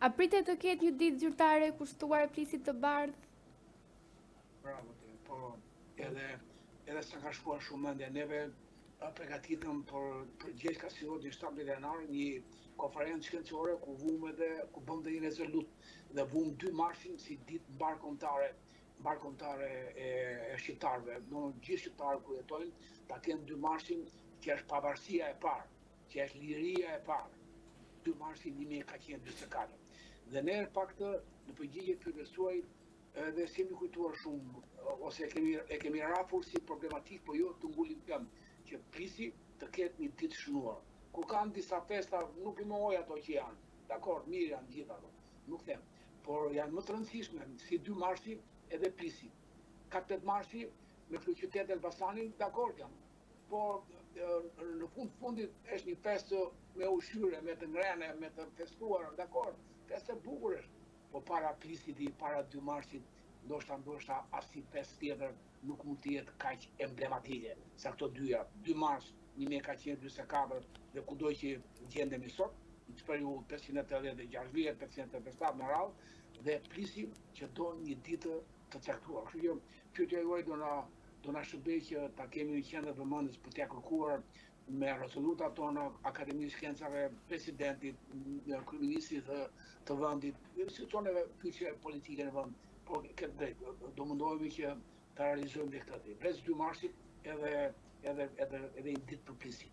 A pritet të ketë një ditë zyrtare e kushtuar plisit të bardhë? Bravo, po edhe sa ka shkuar shumë mendje, neve përgatitëm për gjithë kasiotin 17 janar një konferencë shkencore ku bëm dhe një rezolut dhe vum 2 marshin si ditë mbarkombëtare e shqiptarëve. Do gjithë shqiptarët ku jetojnë ta kenë 2 marshin që është pavarësia e parë, që është liria e parë. 2 marsin 1444. Dhe ne pak të në përgjigje këtyre suaj edhe si kemi kujtuar shumë ose e kemi rafur si problematik, po jo të ngulim këmbë që prisi të ketë një ditë shënuar. Ku kanë disa festa, nuk i mohoj ato që janë. Dakor, mirë janë gjitha ato, nuk them. Por janë më të rëndësishme si 2 marsi edhe prisi. 4 marsi me kryeqytet Elbasanin, dakor jam. Por në fundit është një festë me ushqyre, me të ngrene, me të festuar, dakor, festë e bukur është. Po para prisit i para 2 marsit, ndoshta asnjë festë tjetër nuk mund të jetë kaq emblematike sa këto dyja. 2 mars 1444 dhe kudo që gjendemi sot, në periudhë 586 vjet, 587 në radhë, dhe prisim që do një ditë të caktuar. Kështu që pyetja juaj do na shërbej që ta kemi një qendër vëmendjes për t'ia kërkuar me rezolutat tona, Akademisë Shkencave, presidentit, kryeministrit të vendit, institucioneve kyçe politike në vend, por këtë drejt, do mundohemi që ta realizojmë këtë. Rreth 2 marsit edhe një ditë për prisim.